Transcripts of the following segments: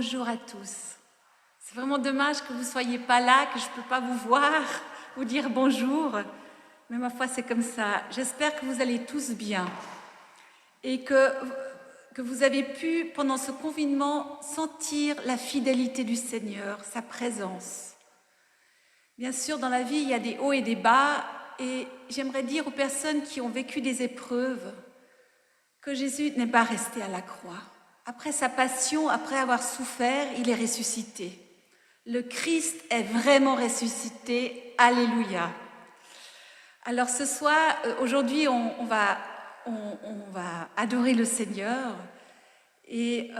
Bonjour à tous. C'est vraiment dommage que vous ne soyez pas là, que je ne peux pas vous voir, vous dire bonjour. Mais ma foi, c'est comme ça. J'espère que vous allez tous bien et que vous avez pu, pendant ce confinement, sentir la fidélité du Seigneur, sa présence. Bien sûr, dans la vie, il y a des hauts et des bas, et j'aimerais dire aux personnes qui ont vécu des épreuves que Jésus n'est pas resté à la croix. Après sa passion, après avoir souffert, il est ressuscité. Le Christ est vraiment ressuscité. Alléluia. Alors ce soir, aujourd'hui, on va adorer le Seigneur. Et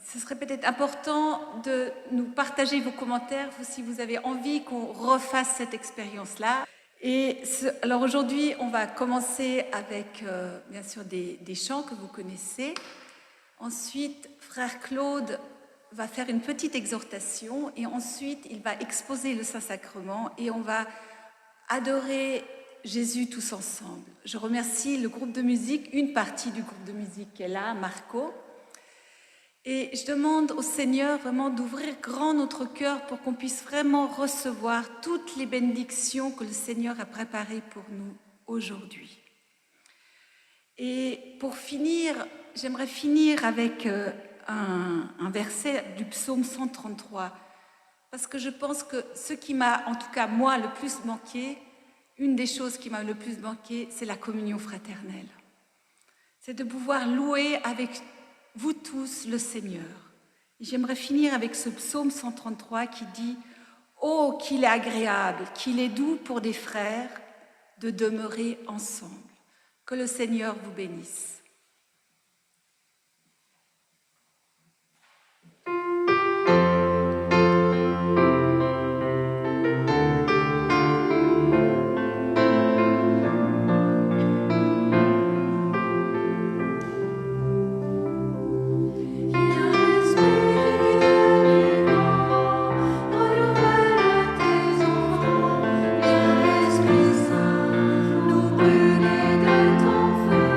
ce serait peut-être important de nous partager vos commentaires si vous avez envie qu'on refasse cette expérience-là. Alors aujourd'hui, on va commencer avec, bien sûr, des chants que vous connaissez. Ensuite, frère Claude va faire une petite exhortation et ensuite, il va exposer le Saint-Sacrement et on va adorer Jésus tous ensemble. Je remercie le groupe de musique, une partie du groupe de musique qui est là, Marco. Et je demande au Seigneur vraiment d'ouvrir grand notre cœur pour qu'on puisse vraiment recevoir toutes les bénédictions que le Seigneur a préparées pour nous aujourd'hui. Et pour finir, j'aimerais finir avec un verset du psaume 133, parce que je pense que ce qui m'a, en tout cas moi, le plus manqué, une des choses qui m'a le plus manqué, c'est la communion fraternelle. C'est de pouvoir louer avec vous tous le Seigneur. Et j'aimerais finir avec ce psaume 133 qui dit « Oh, qu'il est agréable, qu'il est doux pour des frères de demeurer ensemble. » Que le Seigneur vous bénisse. Esprit Saint, nous brûler de ton feu.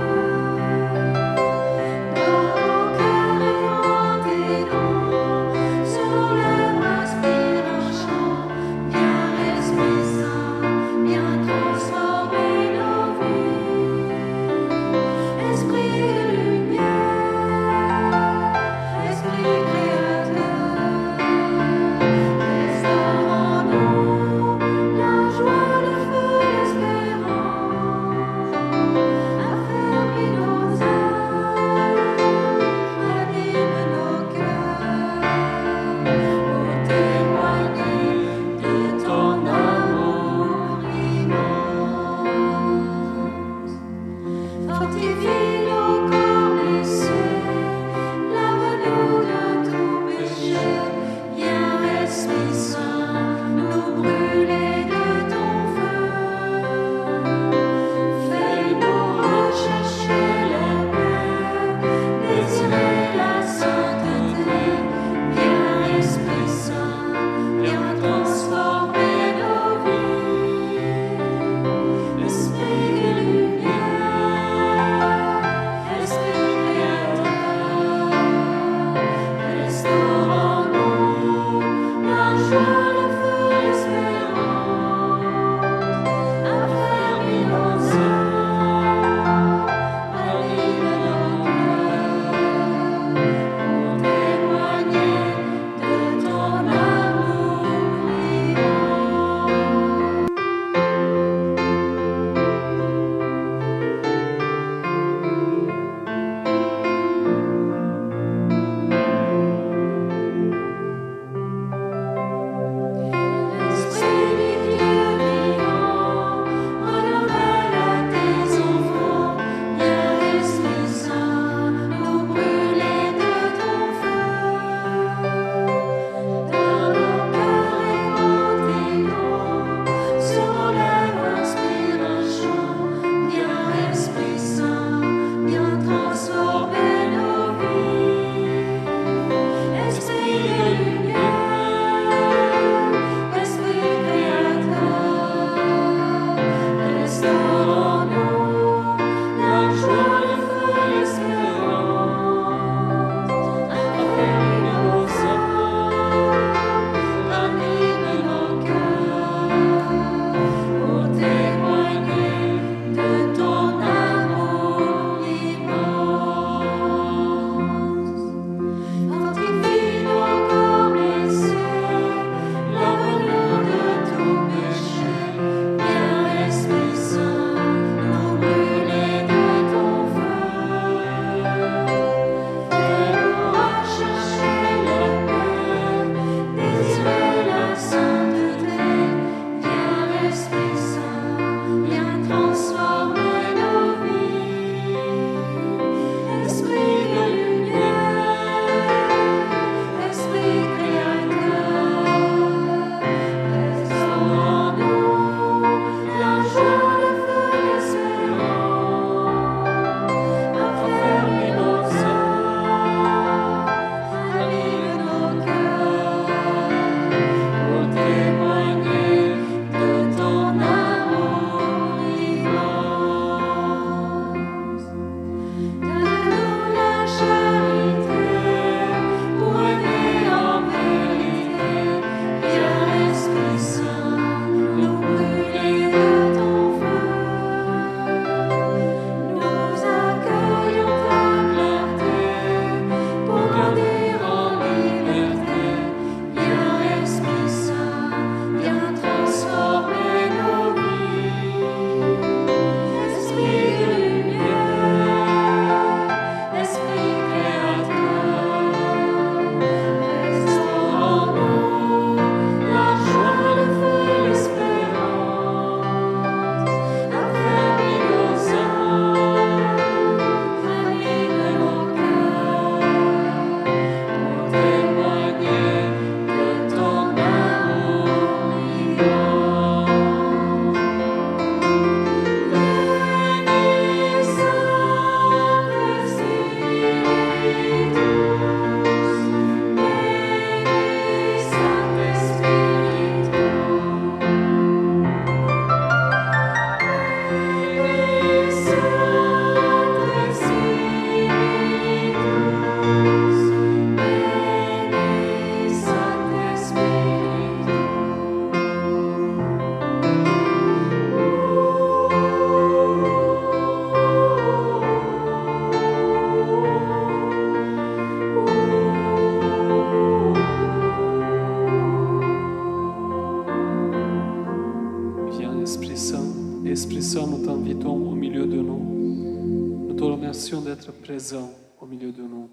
Esprit Saint, nous t'invitons au milieu de nous. Nous te remercions d'être présent au milieu de nous,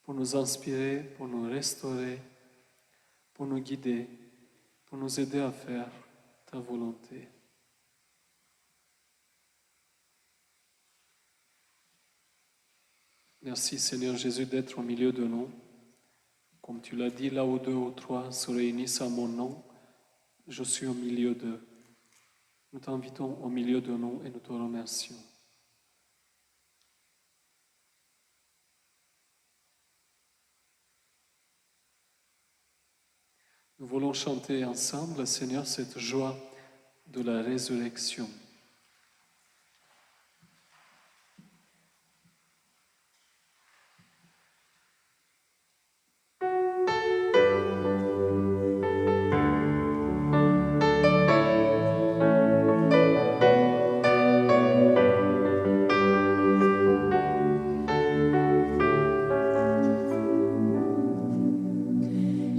pour nous inspirer, pour nous restaurer, pour nous guider, pour nous aider à faire ta volonté. Merci Seigneur Jésus d'être au milieu de nous. Comme tu l'as dit, là où 2 ou 3 se réunissent à mon nom, je suis au milieu d'eux. Nous t'invitons au milieu de nous et nous te remercions. Nous voulons chanter ensemble, Seigneur, cette joie de la résurrection.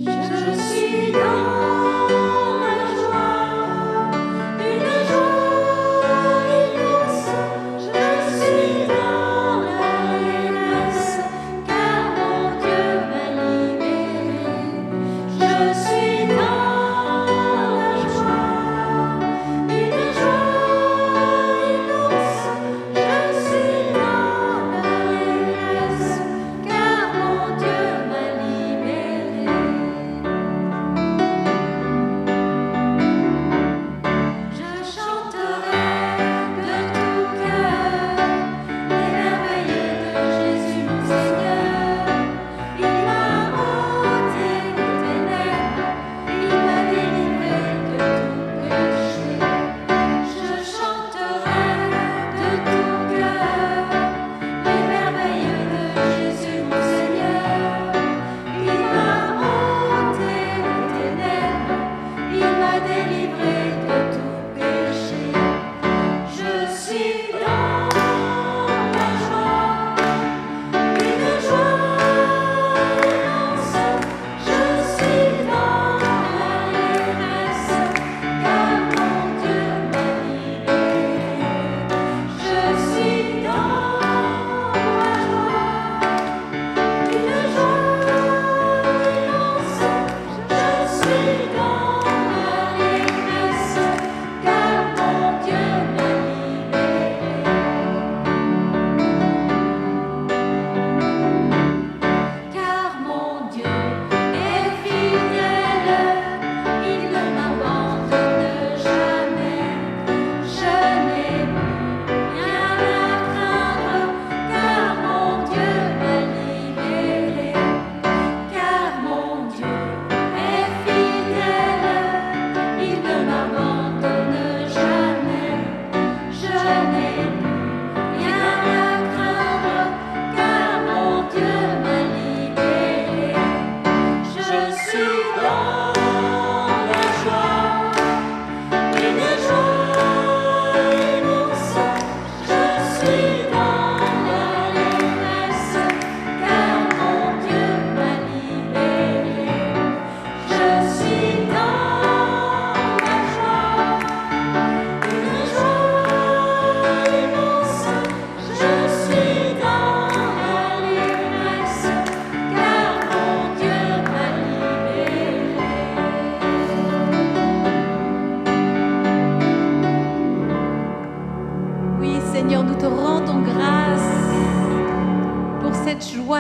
Je suis dans la joie, une joie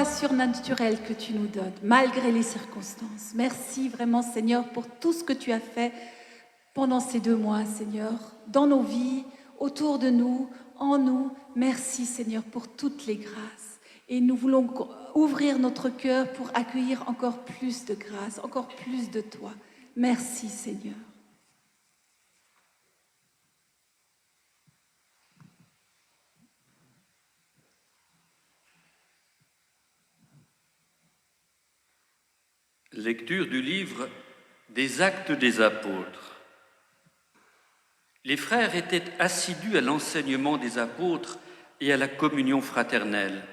surnaturelle que tu nous donnes, malgré les circonstances. Merci vraiment, Seigneur, pour tout ce que tu as fait pendant ces 2 mois, Seigneur, dans nos vies, autour de nous, en nous. Merci, Seigneur, pour toutes les grâces. Et nous voulons ouvrir notre cœur pour accueillir encore plus de grâce, encore plus de toi. Merci, Seigneur. Lecture du livre des Actes des Apôtres. Les frères étaient assidus à l'enseignement des apôtres et à la communion fraternelle,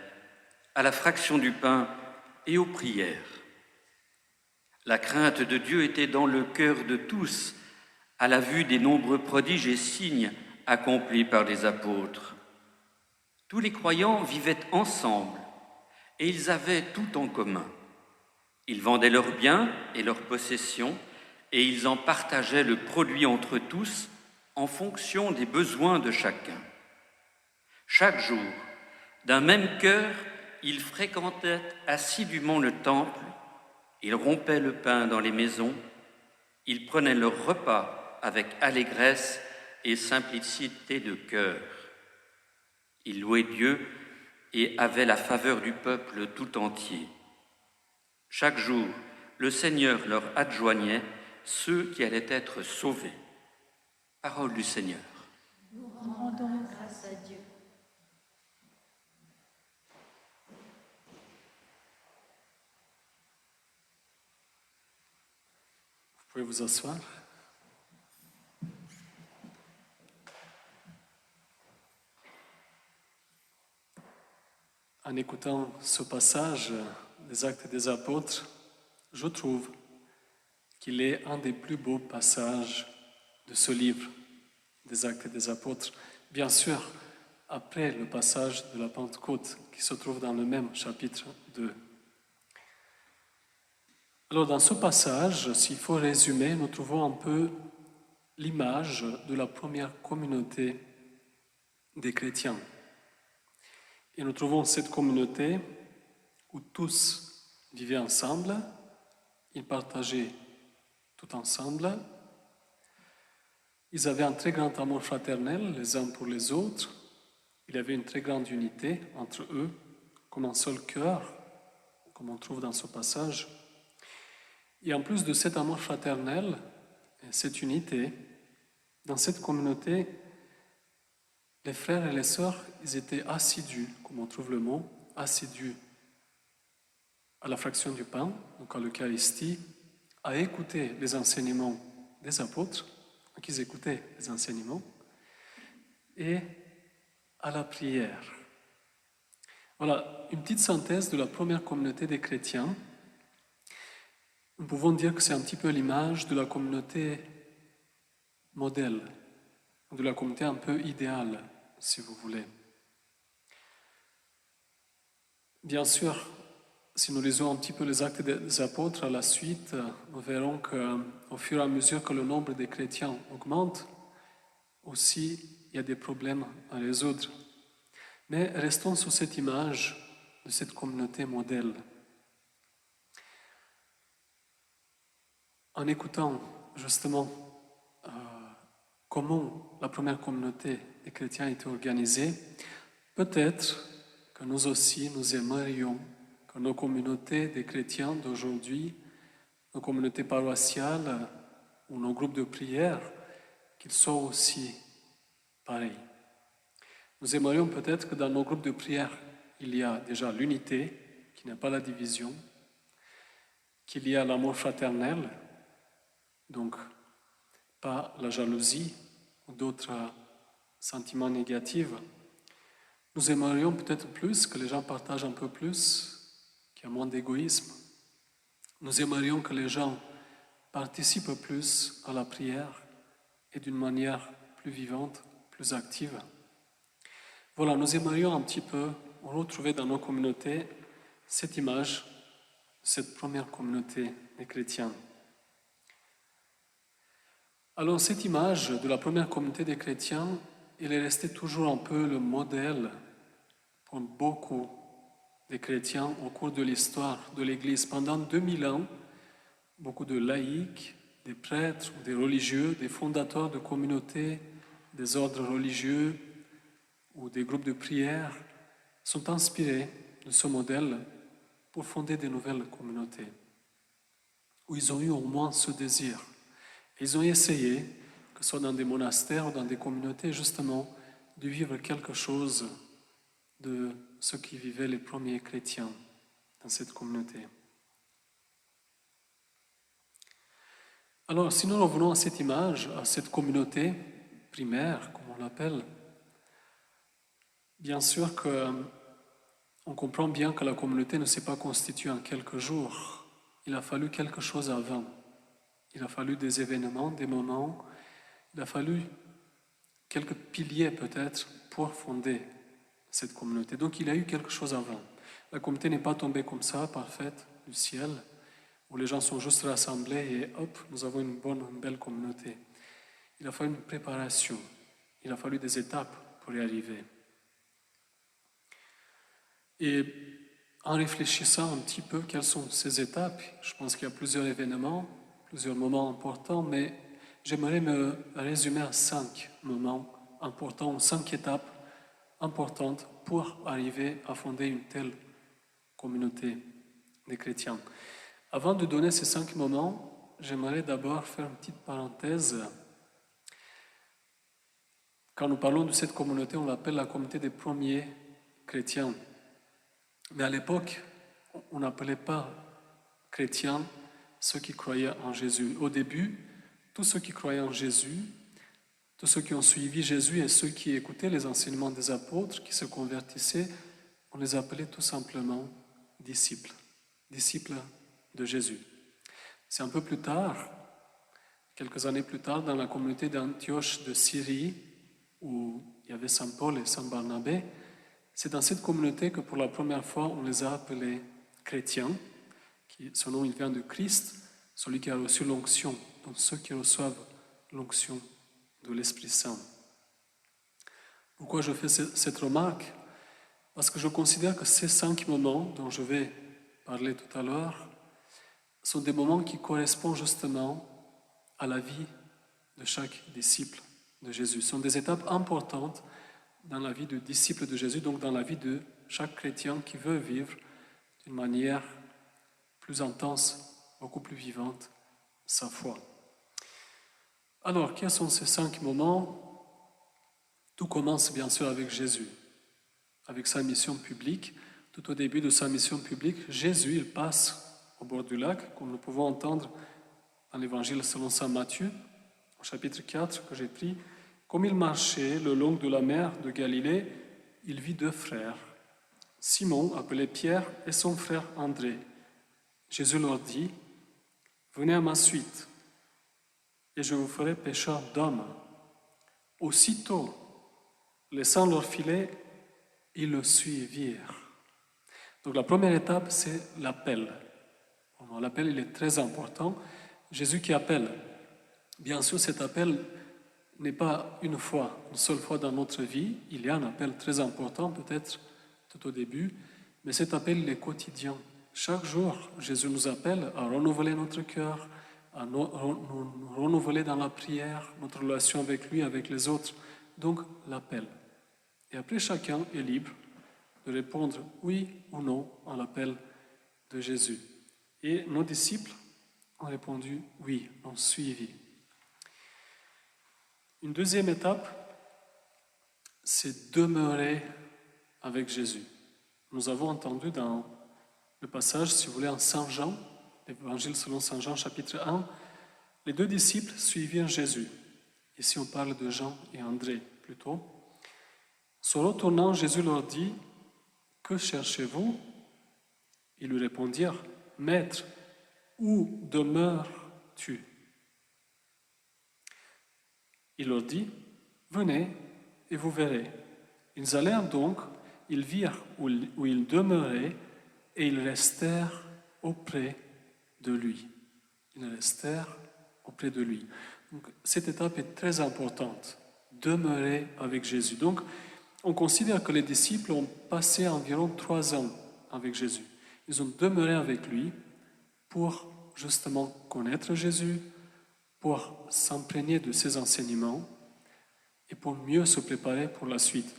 à la fraction du pain et aux prières. La crainte de Dieu était dans le cœur de tous, à la vue des nombreux prodiges et signes accomplis par les apôtres. Tous les croyants vivaient ensemble et ils avaient tout en commun. Ils vendaient leurs biens et leurs possessions et ils en partageaient le produit entre tous en fonction des besoins de chacun. Chaque jour, d'un même cœur, ils fréquentaient assidûment le temple, ils rompaient le pain dans les maisons, ils prenaient leur repas avec allégresse et simplicité de cœur. Ils louaient Dieu et avaient la faveur du peuple tout entier. Chaque jour, le Seigneur leur adjoignait ceux qui allaient être sauvés. Parole du Seigneur. Nous rendons grâce à Dieu. Vous pouvez vous asseoir. En écoutant ce passage des Actes des Apôtres, je trouve qu'il est un des plus beaux passages de ce livre des Actes des Apôtres. Bien sûr, après le passage de la Pentecôte qui se trouve dans le même chapitre 2. Alors dans ce passage, s'il faut résumer, nous trouvons un peu l'image de la première communauté des chrétiens. Et nous trouvons cette communauté où tous vivaient ensemble, ils partageaient tout ensemble, ils avaient un très grand amour fraternel les uns pour les autres, il y avait une très grande unité entre eux, comme un seul cœur, comme on trouve dans ce passage. Et en plus de cet amour fraternel, cette unité, dans cette communauté, les frères et les sœurs, ils étaient assidus, comme on trouve le mot, assidus à la fraction du pain, donc à l'Eucharistie, à écouter les enseignements des apôtres, donc ils écoutaient les enseignements, et à la prière. Voilà, une petite synthèse de la première communauté des chrétiens. Nous pouvons dire que c'est un petit peu l'image de la communauté modèle, de la communauté un peu idéale, si vous voulez. Bien sûr, si nous lisons un petit peu les Actes des Apôtres à la suite, nous verrons qu'au fur et à mesure que le nombre des chrétiens augmente, aussi il y a des problèmes à résoudre. Mais restons sur cette image de cette communauté modèle. En écoutant justement comment la première communauté des chrétiens était organisée, peut-être que nous aussi, nous aimerions que nos communautés des chrétiens d'aujourd'hui, nos communautés paroissiales ou nos groupes de prière, qu'ils soient aussi pareils. Nous aimerions peut-être que dans nos groupes de prière, il y a déjà l'unité, qui n'est pas la division, qu'il y a l'amour fraternel, donc pas la jalousie ou d'autres sentiments négatifs. Nous aimerions peut-être plus que les gens partagent un peu plus, qu'il y a moins d'égoïsme. Nous aimerions que les gens participent plus à la prière et d'une manière plus vivante, plus active. Voilà, nous aimerions un petit peu retrouver dans nos communautés cette image de cette première communauté des chrétiens. Alors cette image de la première communauté des chrétiens, elle est restée toujours un peu le modèle pour beaucoup des chrétiens au cours de l'histoire de l'Église. Pendant 2000 ans, beaucoup de laïcs, des prêtres, des religieux, des fondateurs de communautés, des ordres religieux ou des groupes de prière sont inspirés de ce modèle pour fonder de nouvelles communautés, où ils ont eu au moins ce désir. Ils ont essayé, que ce soit dans des monastères ou dans des communautés, justement, de vivre quelque chose de ce qui vivaient les premiers chrétiens dans cette communauté. Alors, si nous revenons à cette image, à cette communauté primaire, comme on l'appelle, bien sûr qu'on comprend bien que la communauté ne s'est pas constituée en quelques jours. Il a fallu quelque chose avant. Il a fallu des événements, des moments. Il a fallu quelques piliers peut-être pour fonder cette communauté. Donc il y a eu quelque chose avant. La communauté n'est pas tombée comme ça, parfaite, du ciel, où les gens sont juste rassemblés et hop, nous avons une belle communauté. Il a fallu une préparation. Il a fallu des étapes pour y arriver. Et en réfléchissant un petit peu quelles sont ces étapes, je pense qu'il y a plusieurs événements, plusieurs moments importants, mais j'aimerais me résumer à 5 moments importants, 5 étapes importantes pour arriver à fonder une telle communauté des chrétiens. Avant de donner ces 5 moments, j'aimerais d'abord faire une petite parenthèse. Quand nous parlons de cette communauté, on l'appelle la communauté des premiers chrétiens. Mais à l'époque, on n'appelait pas chrétiens ceux qui croyaient en Jésus. Au début, tous ceux qui croyaient en Jésus, tous ceux qui ont suivi Jésus et ceux qui écoutaient les enseignements des apôtres, qui se convertissaient, on les appelait tout simplement disciples, disciples de Jésus. C'est un peu plus tard, quelques années plus tard, dans la communauté d'Antioche de Syrie, où il y avait Saint Paul et Saint Barnabé, c'est dans cette communauté que pour la première fois on les a appelés chrétiens, ce nom il vient de Christ, celui qui a reçu l'onction, donc ceux qui reçoivent l'onction de l'Esprit Saint. Pourquoi je fais cette remarque? Parce que je considère que ces 5 moments dont je vais parler tout à l'heure sont des moments qui correspondent justement à la vie de chaque disciple de Jésus. Ce sont des étapes importantes dans la vie de disciple de Jésus, donc dans la vie de chaque chrétien qui veut vivre d'une manière plus intense, beaucoup plus vivante, sa foi. Alors, quels sont ces 5 moments? Tout commence bien sûr avec Jésus, avec sa mission publique. Tout au début de sa mission publique, Jésus, il passe au bord du lac, comme nous pouvons entendre dans l'évangile selon saint Matthieu, au chapitre 4 que j'ai pris. Comme il marchait le long de la mer de Galilée, il vit 2 frères, Simon, appelé Pierre, et son frère André. Jésus leur dit, « Venez à ma suite, et je vous ferai pécheurs d'hommes. » Aussitôt, laissant leur filet, ils le suivirent. Donc la première étape, c'est l'appel. L'appel, il est très important. Jésus qui appelle. Bien sûr, cet appel n'est pas une seule fois dans notre vie. Il y a un appel très important, peut-être tout au début, mais cet appel, il est quotidien. Chaque jour, Jésus nous appelle à renouveler notre cœur, à nous renouveler dans la prière, notre relation avec lui, avec les autres. Donc, l'appel. Et après, chacun est libre de répondre oui ou non à l'appel de Jésus. Et nos disciples ont répondu oui, ont suivi. Une deuxième étape, c'est demeurer avec Jésus. Nous avons entendu dans le passage, si vous voulez, en Saint Jean, l'évangile selon Saint Jean, chapitre 1, les 2 disciples suivirent Jésus. Ici, on parle de Jean et André, plutôt. Se retournant, Jésus leur dit, « Que cherchez-vous » Ils lui répondirent, « Maître, où demeures-tu » Il leur dit, « Venez et vous verrez. » Ils allèrent donc, ils virent où il demeurait et ils restèrent auprès de lui. Ils restèrent auprès de lui. Donc, cette étape est très importante, demeurer avec Jésus. Donc, on considère que les disciples ont passé environ 3 ans avec Jésus. Ils ont demeuré avec lui pour justement connaître Jésus, pour s'imprégner de ses enseignements et pour mieux se préparer pour la suite.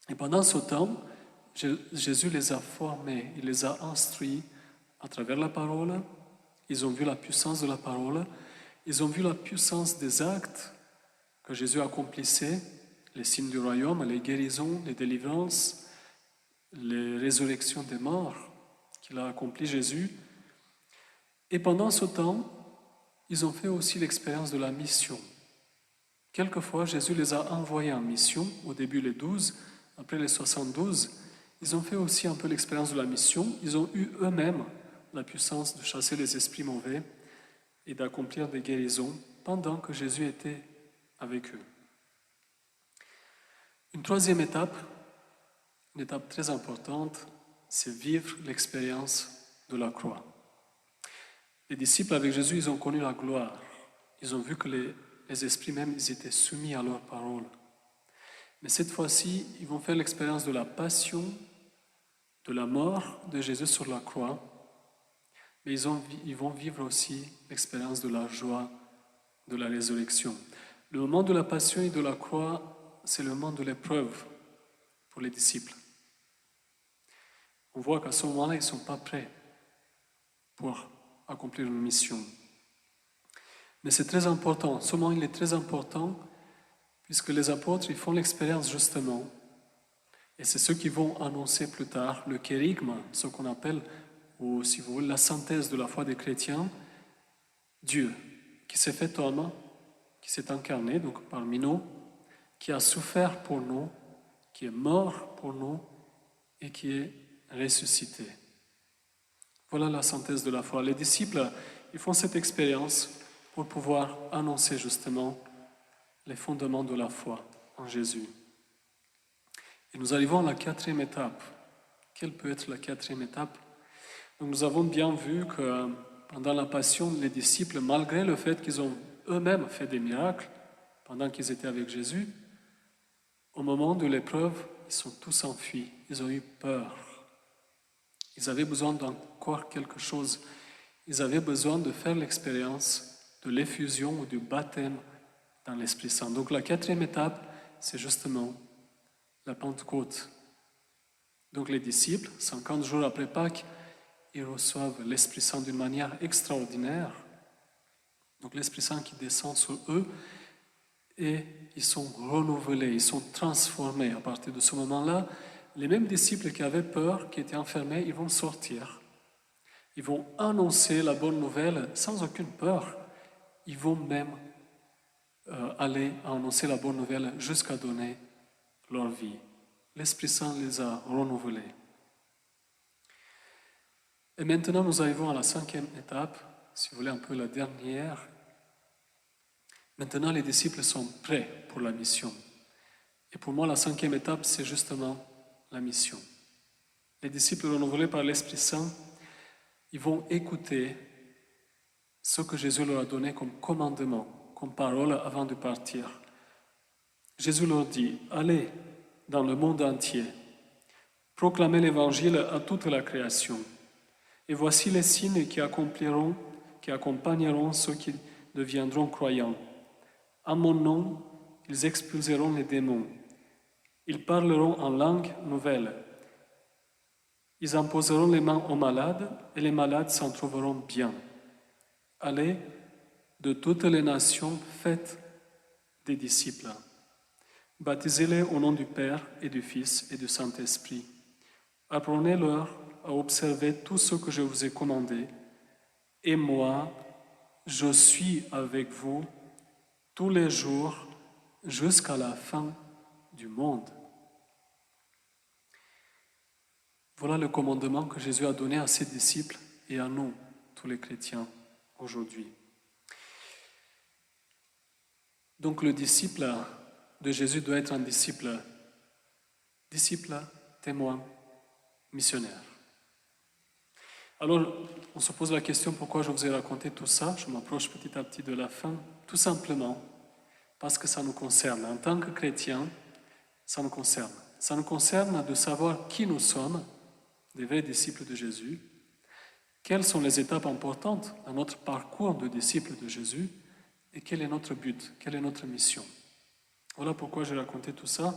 Et pendant ce temps, Jésus les a formés, il les a instruits à travers la parole. Ils ont vu la puissance de la parole, ils ont vu la puissance des actes que Jésus accomplissait, les signes du royaume, les guérisons, les délivrances, les résurrections des morts qu'il a accompli Jésus. Et pendant ce temps, ils ont fait aussi l'expérience de la mission. Quelquefois, Jésus les a envoyés en mission, au début les 12, après les 72. Ils ont fait aussi un peu l'expérience de la mission. Ils ont eu eux-mêmes la puissance de chasser les esprits mauvais et d'accomplir des guérisons pendant que Jésus était avec eux. Une troisième étape, une étape très importante, c'est vivre l'expérience de la croix. Les disciples avec Jésus, ils ont connu la gloire. Ils ont vu que les esprits même, ils étaient soumis à leur parole. Mais cette fois-ci, ils vont faire l'expérience de la passion, de la mort de Jésus sur la croix. Mais ils vont vivre aussi l'expérience de la joie de la résurrection. Le moment de la passion et de la croix, c'est le moment de l'épreuve pour les disciples. On voit qu'à ce moment-là, ils ne sont pas prêts pour accomplir une mission. Mais c'est très important, ce moment il est très important puisque les apôtres ils font l'expérience justement, et c'est ceux qui vont annoncer plus tard le kérigme, ce qu'on appelle, ou si vous voulez, la synthèse de la foi des chrétiens, Dieu qui s'est fait homme, qui s'est incarné donc parmi nous, qui a souffert pour nous, qui est mort pour nous et qui est ressuscité. Voilà la synthèse de la foi. Les disciples, ils font cette expérience pour pouvoir annoncer justement les fondements de la foi en Jésus. Et nous arrivons à la quatrième étape. Quelle peut être la quatrième étape? Donc nous avons bien vu que pendant la passion, les disciples, malgré le fait qu'ils ont eux-mêmes fait des miracles pendant qu'ils étaient avec Jésus, au moment de l'épreuve, ils sont tous enfuis. Ils ont eu peur. Ils avaient besoin d'encore quelque chose. Ils avaient besoin de faire l'expérience de l'effusion ou du baptême dans l'Esprit Saint. Donc la quatrième étape, c'est justement la Pentecôte. Donc les disciples, 50 jours après Pâques, ils reçoivent l'Esprit Saint d'une manière extraordinaire. Donc l'Esprit Saint qui descend sur eux et ils sont renouvelés, ils sont transformés. À partir de ce moment-là, les mêmes disciples qui avaient peur, qui étaient enfermés, ils vont sortir. Ils vont annoncer la bonne nouvelle sans aucune peur. Ils vont même aller annoncer la bonne nouvelle jusqu'à donner leur vie. L'Esprit Saint les a renouvelés. Et maintenant, nous arrivons à la cinquième étape, si vous voulez un peu la dernière. Maintenant, les disciples sont prêts pour la mission. Et pour moi, la cinquième étape, c'est justement la mission. Les disciples renouvelés par l'Esprit Saint, ils vont écouter ce que Jésus leur a donné comme commandement, comme parole avant de partir. Jésus leur dit, allez dans le monde entier, proclamez l'Évangile à toute la création. Et voici les signes qui accompagneront ceux qui deviendront croyants. À mon nom, ils expulseront les démons. Ils parleront en langue nouvelle. Ils imposeront les mains aux malades et les malades s'en trouveront bien. Allez de toutes les nations, faites des disciples. Baptisez-les au nom du Père et du Fils et du Saint-Esprit. Apprenez-leur à observer tout ce que je vous ai commandé. Et moi, je suis avec vous tous les jours jusqu'à la fin du monde. Voilà le commandement que Jésus a donné à ses disciples et à nous, tous les chrétiens, aujourd'hui. Donc le disciple de Jésus doit être un disciple témoin, missionnaire. Alors, on se pose la question pourquoi je vous ai raconté tout ça. Je m'approche petit à petit de la fin. Tout simplement parce que ça nous concerne. En tant que chrétiens, ça nous concerne. Ça nous concerne de savoir qui nous sommes des vrais disciples de Jésus, quelles sont les étapes importantes dans notre parcours de disciples de Jésus et quel est notre but, quelle est notre mission. Voilà pourquoi j'ai raconté tout ça.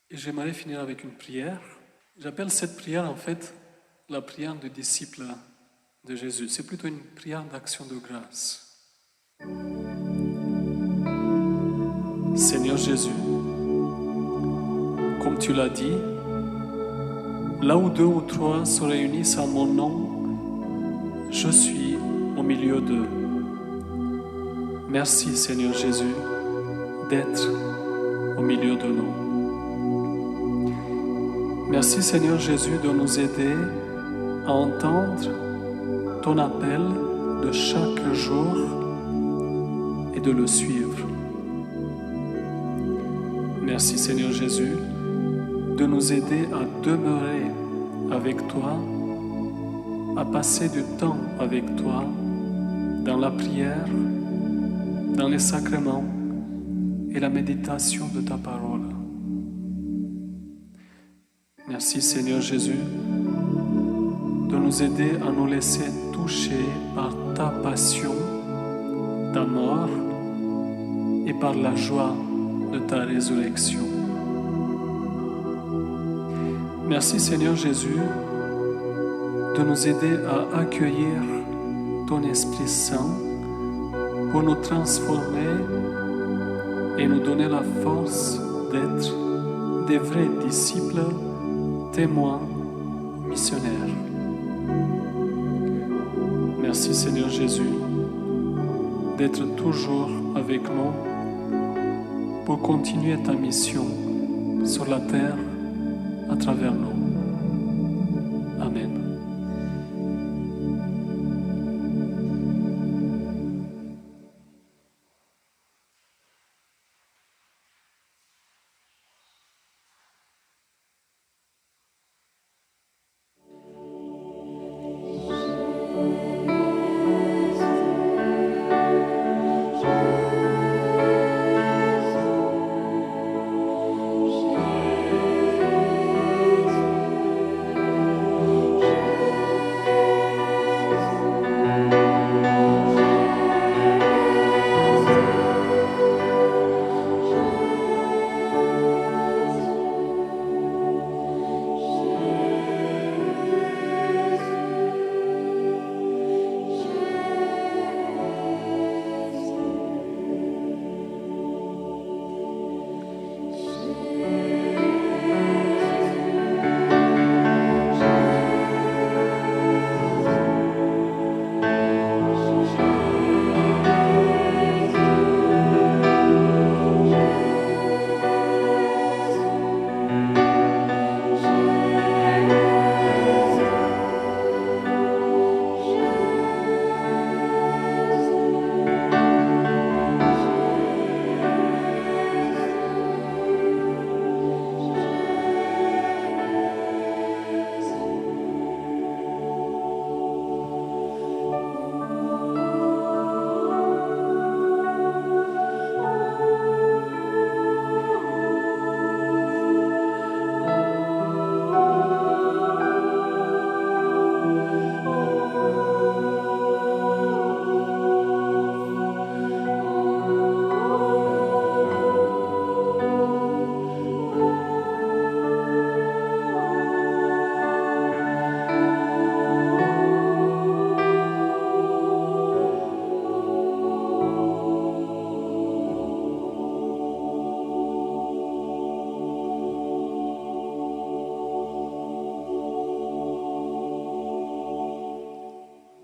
Et j'aimerais finir avec une prière. J'appelle cette prière en fait la prière de disciple de Jésus. C'est plutôt une prière d'action de grâce. Seigneur Jésus, comme tu l'as dit, là où 2 ou 3 se réunissent en mon nom, je suis au milieu d'eux. Merci Seigneur Jésus d'être au milieu de nous. Merci Seigneur Jésus de nous aider à entendre ton appel de chaque jour et de le suivre. Merci Seigneur Jésus de nous aider à demeurer avec toi, à passer du temps avec toi dans la prière, dans les sacrements et la méditation de ta parole. Merci Seigneur Jésus de nous aider à nous laisser toucher par ta passion, ta mort et par la joie de ta résurrection. Merci Seigneur Jésus de nous aider à accueillir ton Esprit Saint pour nous transformer et nous donner la force d'être des vrais disciples, témoins, missionnaires. Merci Seigneur Jésus d'être toujours avec nous pour continuer ta mission sur la terre à travers nous. Amen.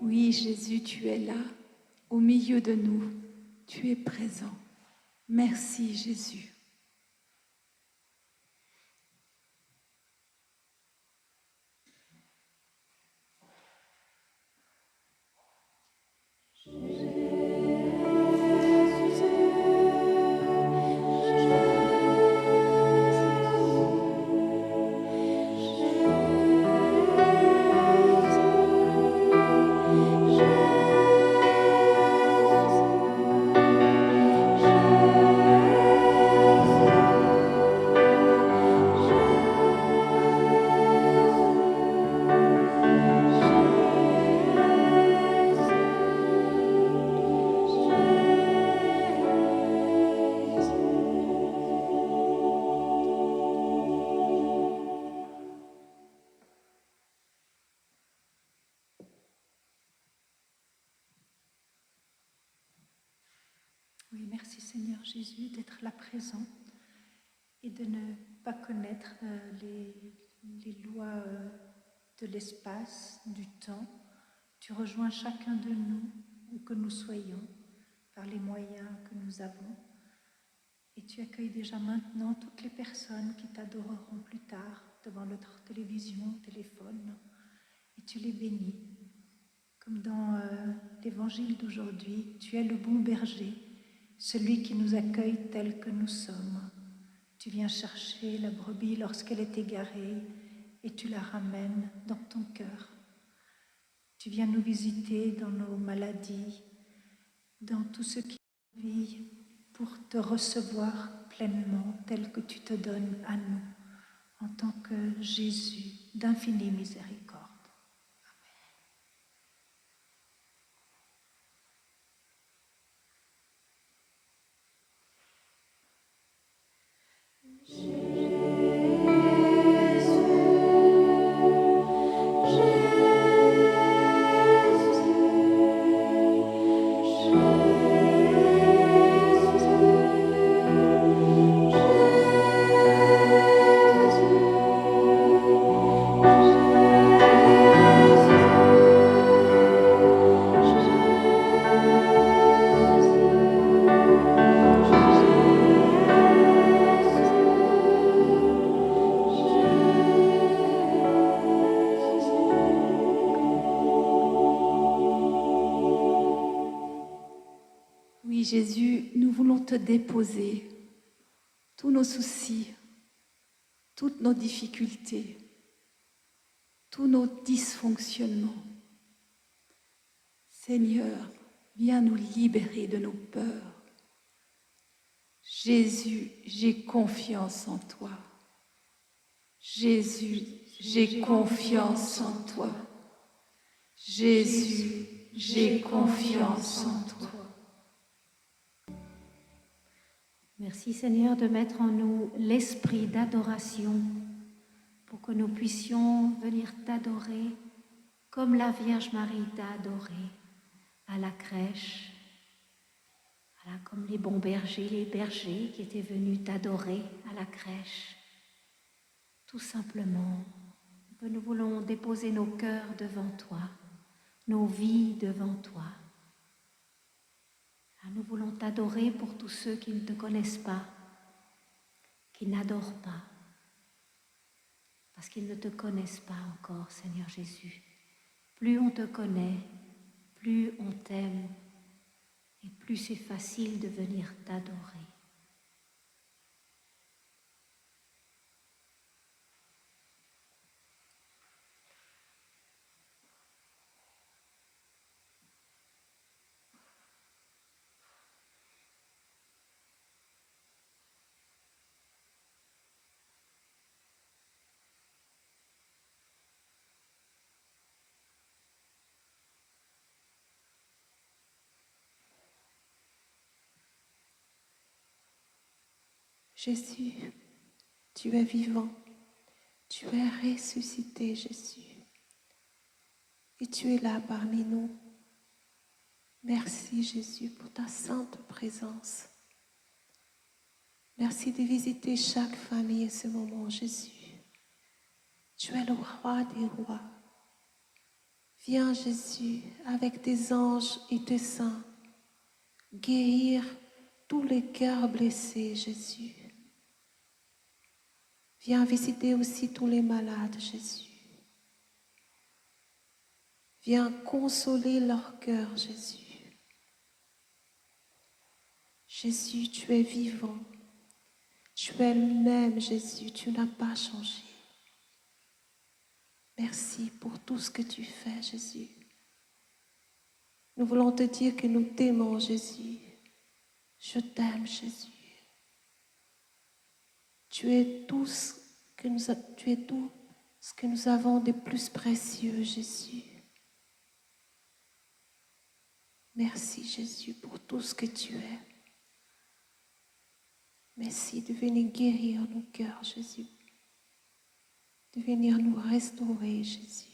Oui, Jésus, tu es là, au milieu de nous. Tu es présent. Merci, Jésus. Seigneur Jésus, d'être là présent et de ne pas connaître les lois de l'espace, du temps. Tu rejoins chacun de nous, où que nous soyons, par les moyens que nous avons. Et tu accueilles déjà maintenant toutes les personnes qui t'adoreront plus tard devant leur télévision, téléphone, et tu les bénis. Comme dans l'évangile d'aujourd'hui, tu es le bon berger, celui qui nous accueille tel que nous sommes. Tu viens chercher la brebis lorsqu'elle est égarée et tu la ramènes dans ton cœur. Tu viens nous visiter dans nos maladies, dans tout ce qui nous vit, pour te recevoir pleinement tel que tu te donnes à nous, en tant que Jésus d'infinie miséricorde. Oui, Jésus, nous voulons te déposer tous nos soucis, toutes nos difficultés, tous nos dysfonctionnements. Seigneur, viens nous libérer de nos peurs. Jésus, j'ai confiance en toi. Jésus, j'ai confiance en toi. Jésus, j'ai confiance en toi. Merci Seigneur de mettre en nous l'esprit d'adoration pour que nous puissions venir t'adorer comme la Vierge Marie t'a adoré à la crèche, voilà, comme les bons bergers, les bergers qui étaient venus t'adorer à la crèche. Tout simplement, que nous voulons déposer nos cœurs devant toi, nos vies devant toi. Nous voulons t'adorer pour tous ceux qui ne te connaissent pas, qui n'adorent pas, parce qu'ils ne te connaissent pas encore, Seigneur Jésus. Plus on te connaît, plus on t'aime, et plus c'est facile de venir t'adorer. Jésus, tu es vivant, tu es ressuscité, Jésus, et tu es là parmi nous. Merci, Jésus, pour ta sainte présence. Merci de visiter chaque famille à ce moment, Jésus. Tu es le roi des rois. Viens, Jésus, avec tes anges et tes saints, guérir tous les cœurs blessés, Jésus. Viens visiter aussi tous les malades, Jésus. Viens consoler leur cœur, Jésus. Jésus, tu es vivant. Tu es le même, Jésus, tu n'as pas changé. Merci pour tout ce que tu fais, Jésus. Nous voulons te dire que nous t'aimons, Jésus. Je t'aime, Jésus. Tu es tout ce que nous avons de plus précieux, Jésus. Merci, Jésus, pour tout ce que tu es. Merci de venir guérir nos cœurs, Jésus. De venir nous restaurer, Jésus.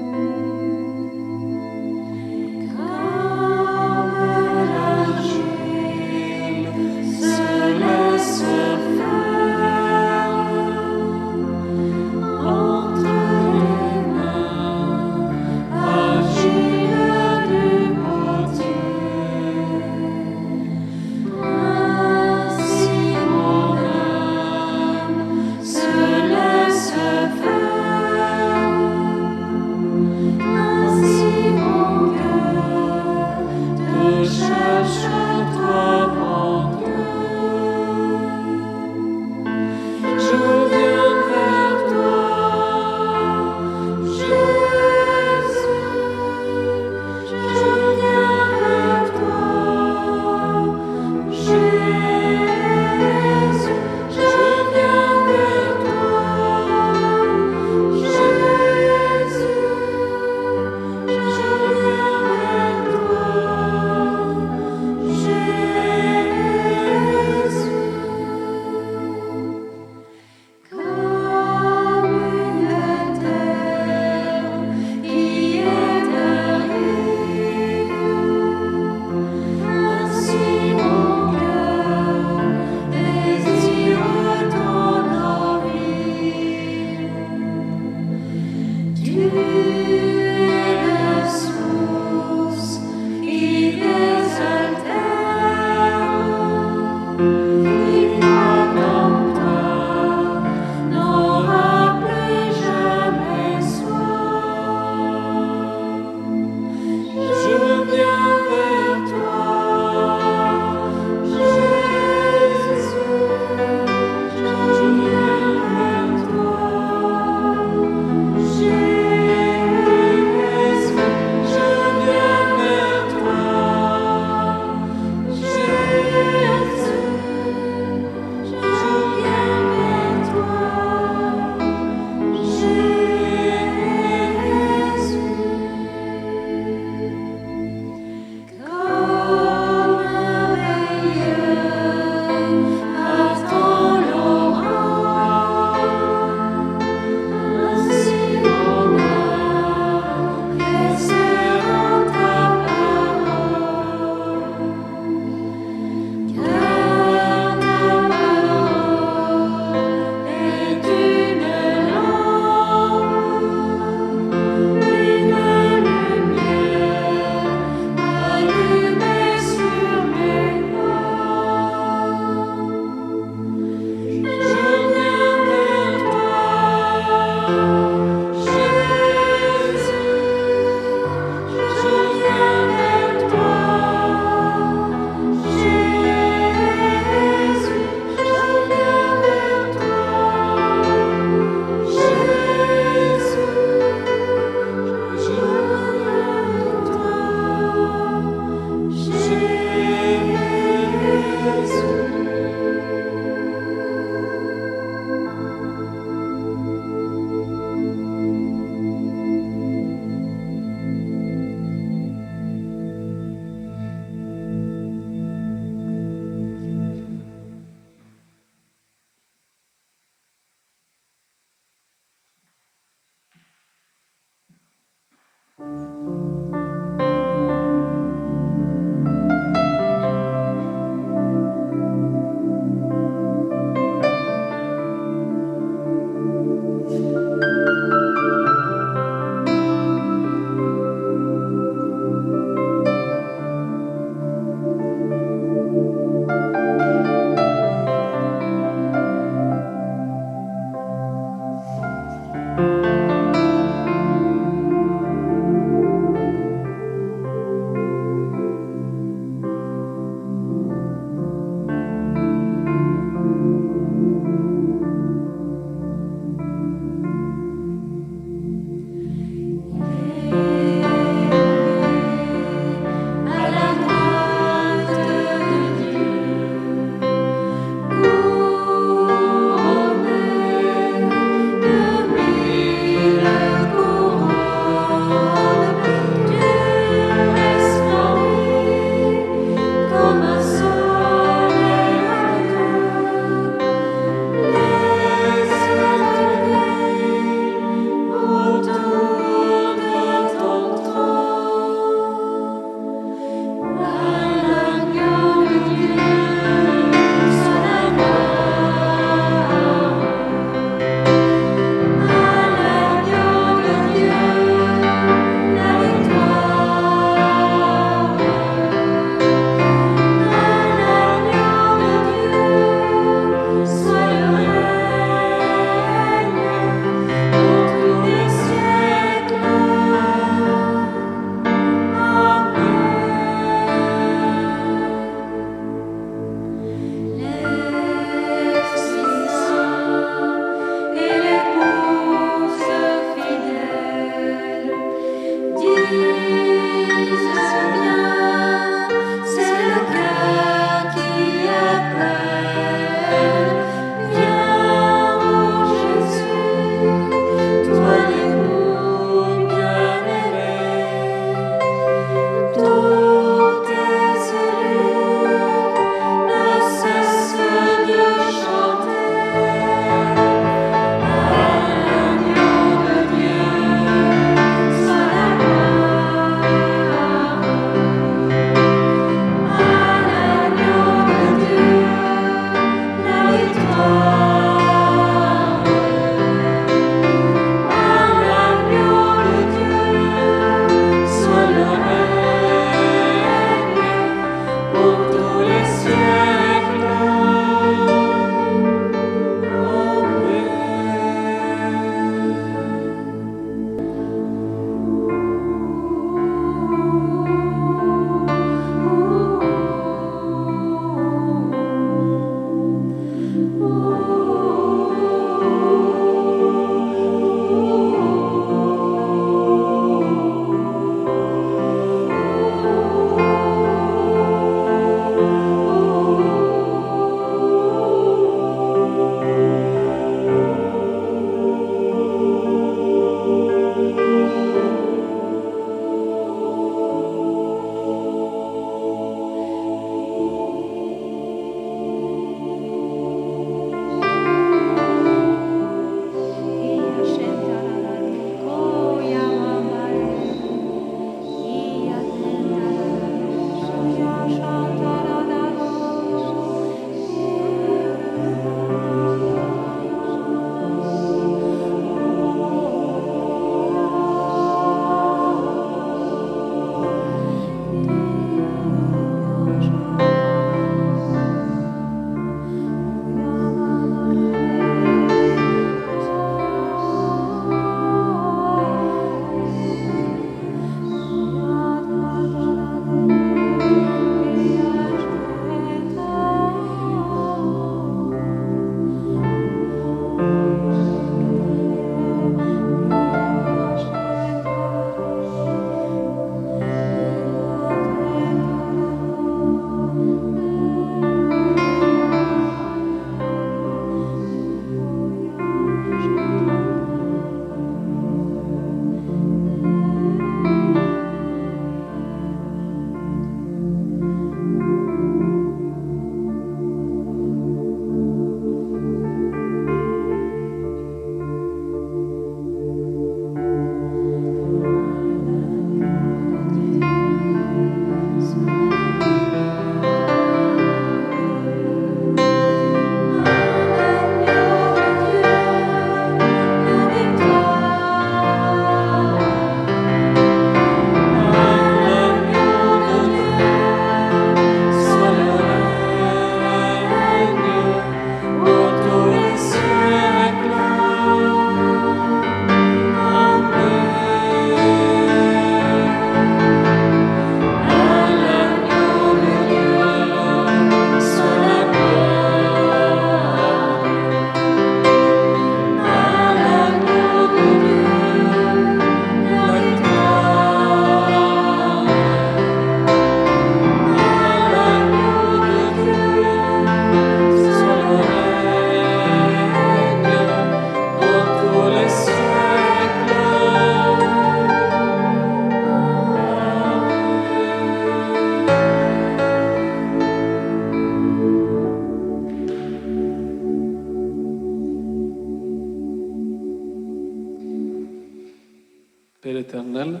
Père éternel,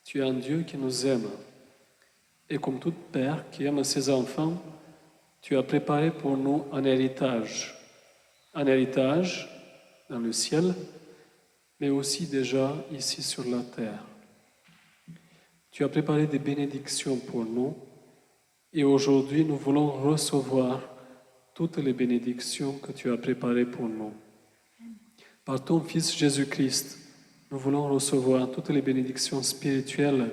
tu es un Dieu qui nous aime. Et comme tout père qui aime ses enfants, tu as préparé pour nous un héritage dans le ciel, mais aussi déjà ici sur la terre. Tu as préparé des bénédictions pour nous, et aujourd'hui nous voulons recevoir toutes les bénédictions que tu as préparées pour nous. Par ton Fils Jésus-Christ, nous voulons recevoir toutes les bénédictions spirituelles,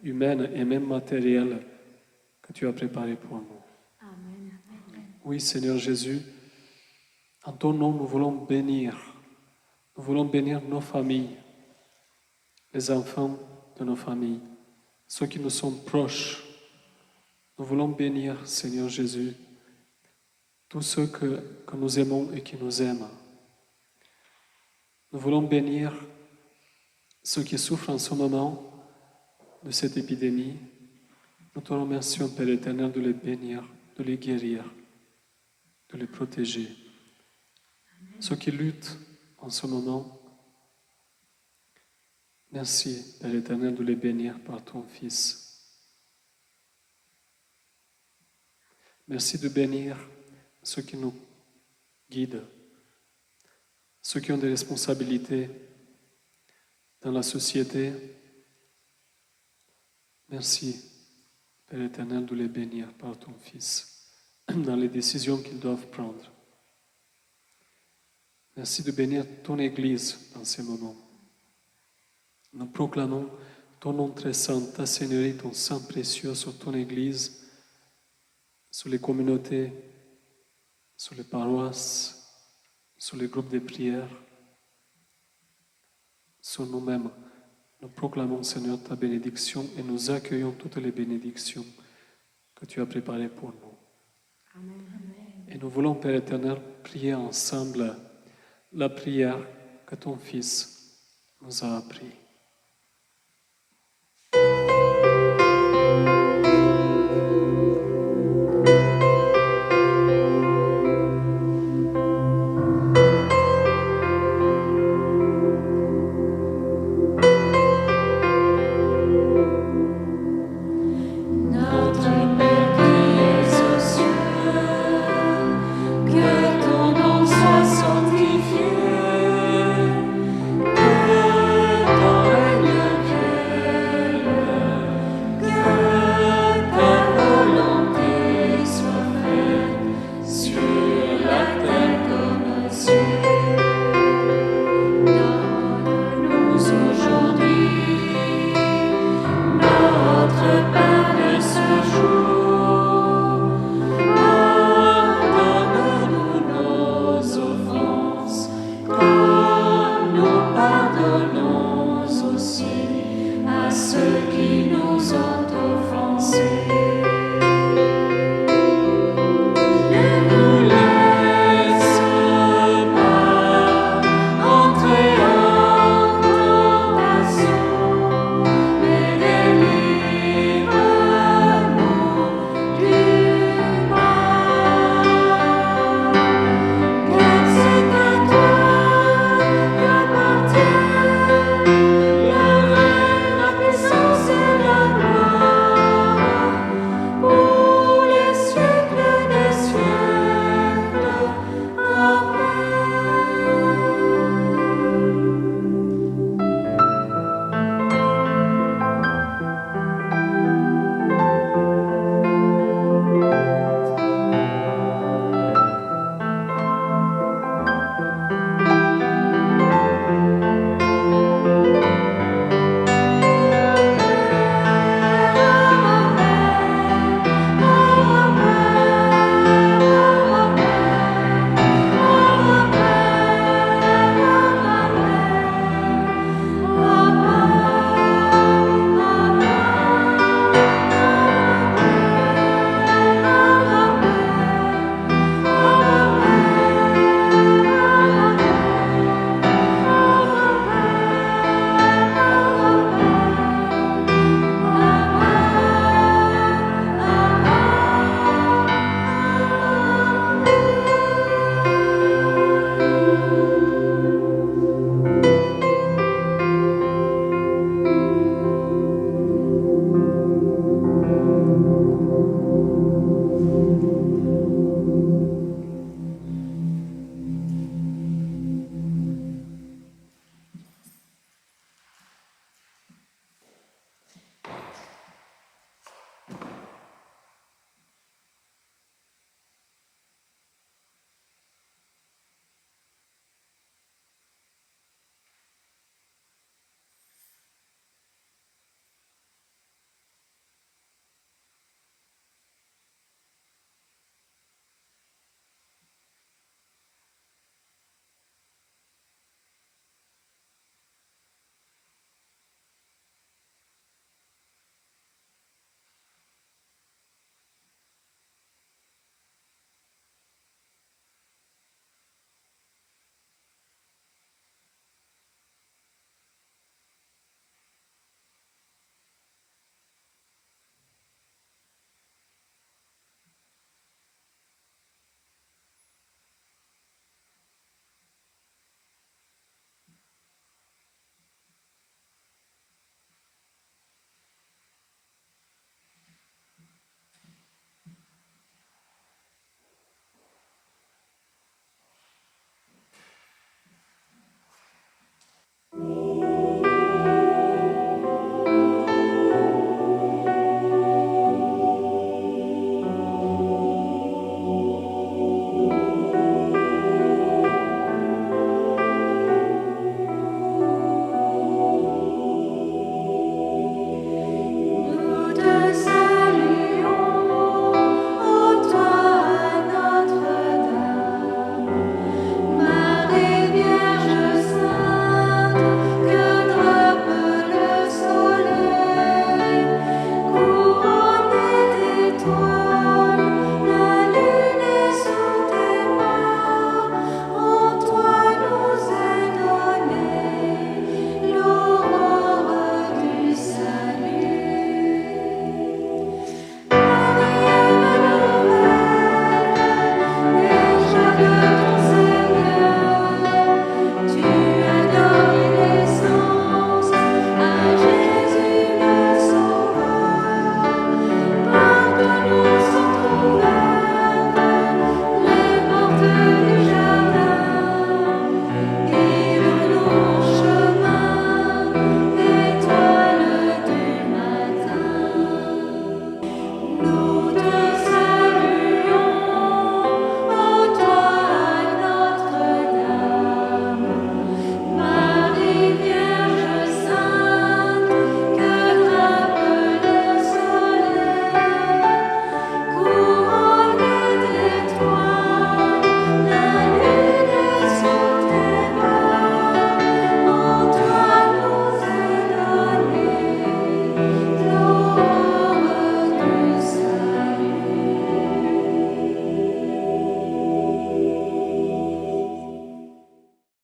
humaines et même matérielles que tu as préparées pour nous. Amen. Oui, Seigneur Jésus, en ton nom, nous voulons bénir nos familles, les enfants de nos familles, ceux qui nous sont proches. Nous voulons bénir, Seigneur Jésus, tous ceux que nous aimons et qui nous aiment. Nous voulons bénir ceux qui souffrent en ce moment de cette épidémie. Nous te remercions, Père éternel, de les bénir, de les guérir, de les protéger. Ceux qui luttent en ce moment, merci, Père éternel, de les bénir par ton Fils. Merci de bénir ceux qui nous guident, ceux qui ont des responsabilités dans la société. Merci, Père éternel, de les bénir par ton Fils dans les décisions qu'ils doivent prendre. Merci de bénir ton Église dans ces moments. Nous proclamons ton nom très saint, ta Seigneurie, ton sang précieux sur ton Église, sur les communautés, sur les paroisses, sur les groupes de prière, sur nous-mêmes. Nous proclamons, Seigneur, ta bénédiction et nous accueillons toutes les bénédictions que tu as préparées pour nous. Amen. Et nous voulons, Père éternel, prier ensemble la prière que ton Fils nous a appris.